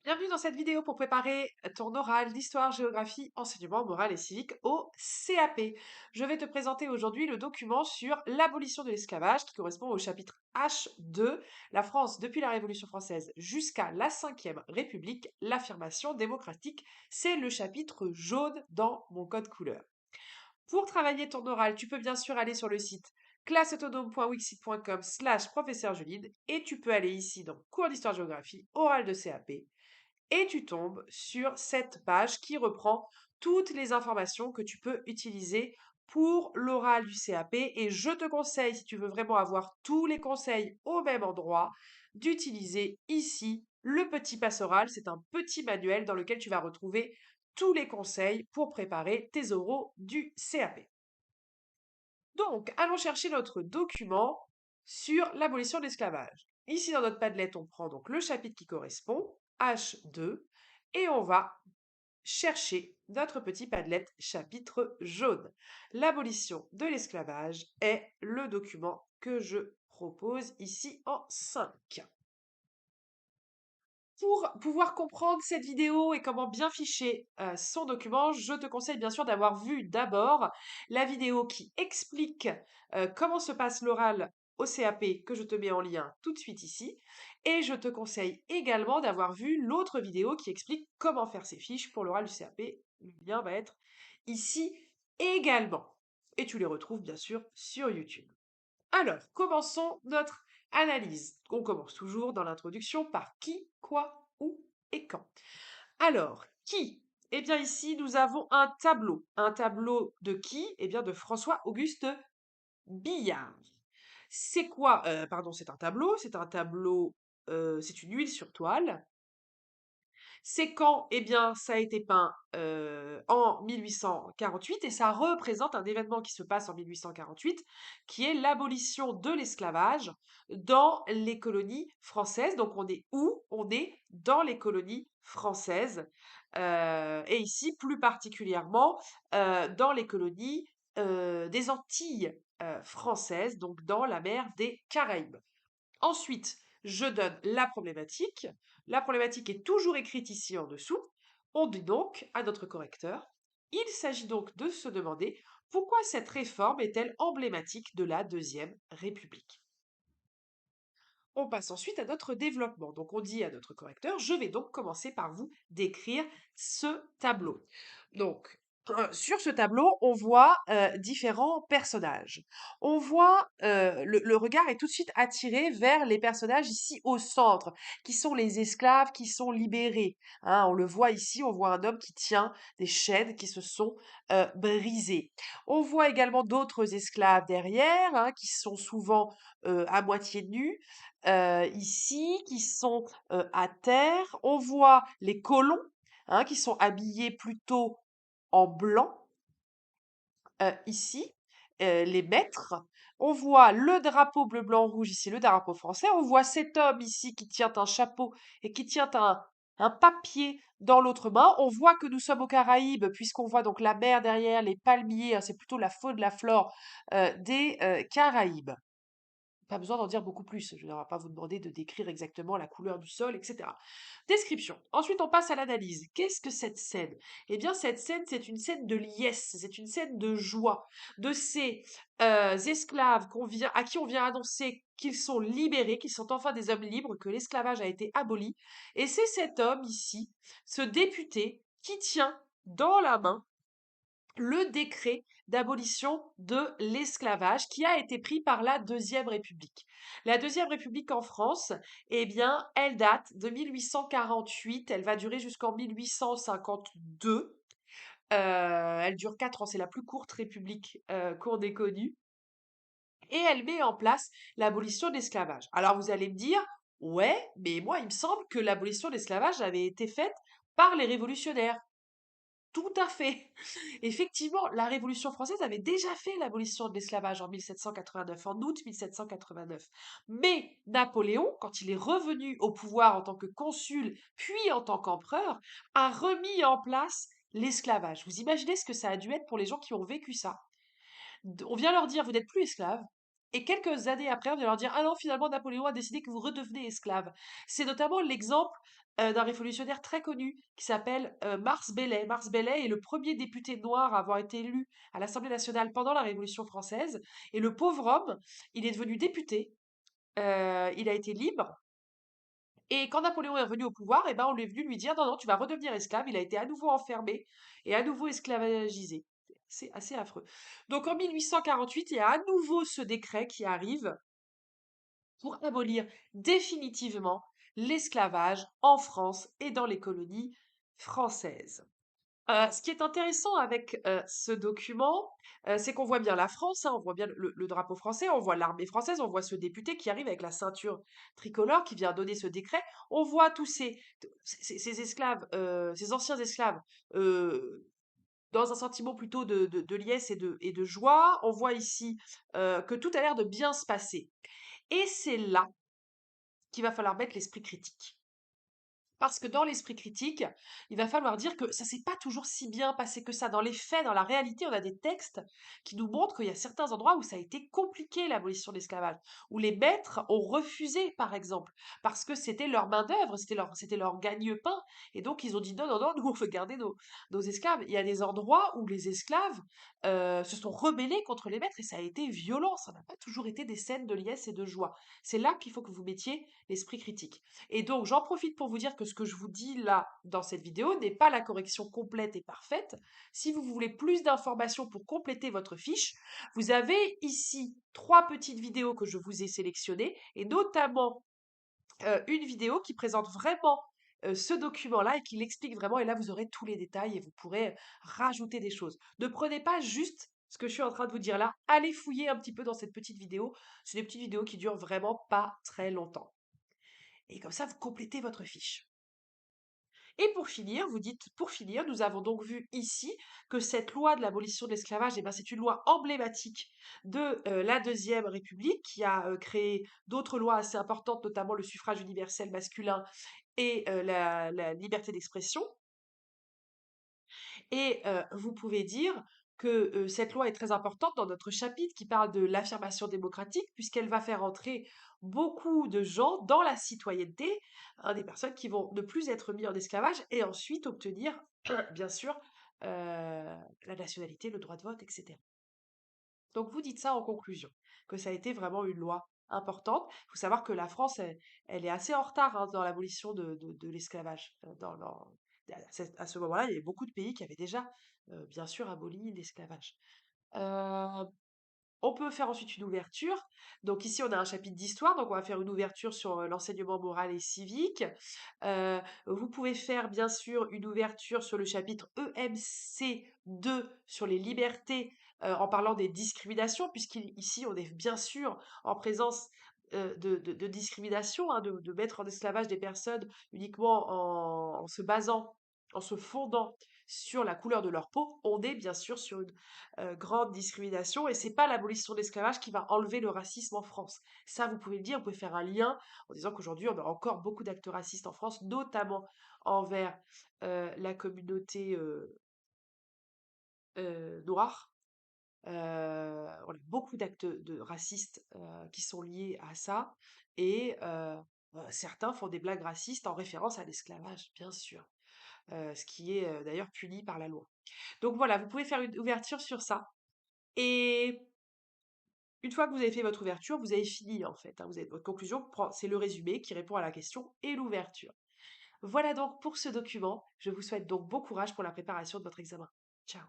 Bienvenue dans cette vidéo pour préparer ton oral d'histoire, géographie, enseignement moral et civique au CAP. Je vais te présenter aujourd'hui le document sur l'abolition de l'esclavage qui correspond au chapitre H2, la France depuis la Révolution française jusqu'à la Ve République, l'affirmation démocratique. C'est le chapitre jaune dans mon code couleur. Pour travailler ton oral, tu peux bien sûr aller sur le site classeautonome.wixit.com/professeur Julide et tu peux aller ici dans cours d'histoire-géographie, oral de CAP et tu tombes sur cette page qui reprend toutes les informations que tu peux utiliser pour l'oral du CAP. Et je te conseille, si tu veux vraiment avoir tous les conseils au même endroit, d'utiliser ici le petit passe oral. C'est un petit manuel dans lequel tu vas retrouver tous les conseils pour préparer tes oraux du CAP. Donc, allons chercher notre document sur l'abolition de l'esclavage. Ici, dans notre Padlet, on prend donc le chapitre qui correspond, H2, et on va chercher notre petit Padlet chapitre jaune. L'abolition de l'esclavage est le document que je propose ici en 5. Pour pouvoir comprendre cette vidéo et comment bien ficher son document, je te conseille bien sûr d'avoir vu d'abord la vidéo qui explique comment se passe l'oral au CAP que je te mets en lien tout de suite ici. Et je te conseille également d'avoir vu l'autre vidéo qui explique comment faire ses fiches pour l'oral du CAP. Le lien va être ici également. Et tu les retrouves bien sûr sur YouTube. Alors, commençons notre analyse. On commence toujours dans l'introduction par qui, quoi, où et quand. Alors, qui? Eh bien, ici, nous avons un tableau. Un tableau de qui? Eh bien, de François-Auguste Billard. C'est quoi? Pardon, c'est un tableau. C'est une huile sur toile. C'est quand? Eh bien, ça a été peint en 1848 et ça représente un événement qui se passe en 1848, qui est l'abolition de l'esclavage dans les colonies françaises. Donc, on est où? On est dans les colonies françaises. Et ici, plus particulièrement, dans les colonies des Antilles françaises, donc dans la mer des Caraïbes. Ensuite, je donne la problématique. La problématique est toujours écrite ici en dessous. On dit donc à notre correcteur, il s'agit donc de se demander pourquoi cette réforme est-elle emblématique de la Deuxième République. On passe ensuite à notre développement. Donc on dit à notre correcteur, je vais donc commencer par vous décrire ce tableau. Donc sur ce tableau, on voit différents personnages. On voit, le regard est tout de suite attiré vers les personnages ici au centre, qui sont les esclaves qui sont libérés. Hein, on le voit ici, on voit un homme qui tient des chaînes qui se sont brisées. On voit également d'autres esclaves derrière, hein, qui sont souvent à moitié nus, ici, qui sont à terre. On voit les colons, hein, qui sont habillés plutôt en blanc, ici, les maîtres. On voit le drapeau bleu, blanc, rouge, ici, le drapeau français. On voit cet homme ici qui tient un chapeau et qui tient un papier dans l'autre main. On voit que nous sommes aux Caraïbes, puisqu'on voit donc la mer derrière, les palmiers, hein, c'est plutôt la faune, la flore des Caraïbes. Pas besoin d'en dire beaucoup plus. Je ne vais pas vous demander de décrire exactement la couleur du sol, etc. Description. Ensuite, on passe à l'analyse. Qu'est-ce que cette scène? Eh bien, cette scène, c'est une scène de liesse, c'est une scène de joie, de ces esclaves à qui on vient annoncer qu'ils sont libérés, qu'ils sont enfin des hommes libres, que l'esclavage a été aboli. Et c'est cet homme ici, ce député, qui tient dans la main le décret d'abolition de l'esclavage qui a été pris par la Deuxième République. La Deuxième République en France, eh bien, elle date de 1848, elle va durer jusqu'en 1852. Elle dure 4 ans, c'est la plus courte république qu'on ait connue. Et elle met en place l'abolition de l'esclavage. Alors vous allez me dire, ouais, mais moi il me semble que l'abolition de l'esclavage avait été faite par les révolutionnaires. Tout à fait. Effectivement, la Révolution française avait déjà fait l'abolition de l'esclavage en 1789, en août 1789. Mais Napoléon, quand il est revenu au pouvoir en tant que consul, puis en tant qu'empereur, a remis en place l'esclavage. Vous imaginez ce que ça a dû être pour les gens qui ont vécu ça? On vient leur dire, vous n'êtes plus esclaves, Et quelques années après, on vient leur dire: «Ah non, finalement, Napoléon a décidé que vous redevenez esclave». C'est notamment l'exemple d'un révolutionnaire très connu qui s'appelle Mars Bellet. Mars Bellet est le premier député noir à avoir été élu à l'Assemblée nationale pendant la Révolution française. Et le pauvre homme, il est devenu député, il a été libre. Et quand Napoléon est revenu au pouvoir, eh ben, on lui est venu lui dire: «Non, non, tu vas redevenir esclave». Il a été à nouveau enfermé et à nouveau esclavagisé. C'est assez affreux. Donc en 1848, il y a à nouveau ce décret qui arrive pour abolir définitivement l'esclavage en France et dans les colonies françaises. Ce qui est intéressant avec ce document, c'est qu'on voit bien la France, hein, on voit bien le drapeau français, on voit l'armée française, on voit ce député qui arrive avec la ceinture tricolore, qui vient donner ce décret. On voit tous ces esclaves, ces anciens esclaves, euh, dans un sentiment plutôt de liesse et de joie. On voit ici que tout a l'air de bien se passer. Et c'est là qu'il va falloir mettre l'esprit critique. Parce que dans l'esprit critique, il va falloir dire que ça s'est pas toujours si bien passé que ça. Dans les faits, dans la réalité, on a des textes qui nous montrent qu'il y a certains endroits où ça a été compliqué l'abolition de l'esclavage, où les maîtres ont refusé, par exemple, parce que c'était leur main-d'œuvre, c'était leur gagne-pain, et donc ils ont dit non, non, non, nous on veut garder nos esclaves. Il y a des endroits où les esclaves se sont rebellés contre les maîtres et ça a été violent. Ça n'a pas toujours été des scènes de liesse et de joie. C'est là qu'il faut que vous mettiez l'esprit critique. Et donc, j'en profite pour vous dire que ce que je vous dis là dans cette vidéo n'est pas la correction complète et parfaite. Si vous voulez plus d'informations pour compléter votre fiche, vous avez ici 3 petites vidéos que je vous ai sélectionnées, et notamment une vidéo qui présente vraiment ce document-là et qui l'explique vraiment. Et là, vous aurez tous les détails et vous pourrez rajouter des choses. Ne prenez pas juste ce que je suis en train de vous dire là. Allez fouiller un petit peu dans cette petite vidéo. C'est des petites vidéos qui durent vraiment pas très longtemps. Et comme ça, vous complétez votre fiche. Et pour finir, vous dites, pour finir, nous avons donc vu ici que cette loi de l'abolition de l'esclavage, eh ben, c'est une loi emblématique de la Deuxième République qui a créé d'autres lois assez importantes, notamment le suffrage universel masculin et la liberté d'expression. Et vous pouvez dire que cette loi est très importante dans notre chapitre qui parle de l'affirmation démocratique, puisqu'elle va faire entrer beaucoup de gens dans la citoyenneté, hein, des personnes qui vont ne plus être mis en esclavage et ensuite obtenir, bien sûr, la nationalité, le droit de vote, etc. Donc vous dites ça en conclusion, que ça a été vraiment une loi importante. Il faut savoir que la France, elle est assez en retard, hein, dans l'abolition de l'esclavage. À ce moment-là, il y avait beaucoup de pays qui avaient déjà, bien sûr, aboli l'esclavage. Euh, on peut faire ensuite une ouverture. Donc ici, on a un chapitre d'histoire, donc on va faire une ouverture sur l'enseignement moral et civique. Vous pouvez faire bien sûr une ouverture sur le chapitre EMC2 sur les libertés, en parlant des discriminations, puisqu'ici on est bien sûr en présence de discrimination, hein, de mettre en esclavage des personnes uniquement en se basant, en se fondant sur la couleur de leur peau. On est bien sûr sur une grande discrimination, et c'est pas l'abolition de l'esclavage qui va enlever le racisme en France. Ça, vous pouvez le dire, vous pouvez faire un lien en disant qu'aujourd'hui, on a encore beaucoup d'actes racistes en France, notamment envers la communauté noire. On a beaucoup d'actes de racistes qui sont liés à ça, et certains font des blagues racistes en référence à l'esclavage, bien sûr, ce qui est d'ailleurs puni par la loi. Donc voilà, vous pouvez faire une ouverture sur ça. Et une fois que vous avez fait votre ouverture, vous avez fini en fait, hein. Vous avez votre conclusion, c'est le résumé qui répond à la question et l'ouverture. Voilà donc pour ce document. Je vous souhaite donc bon courage pour la préparation de votre examen. Ciao.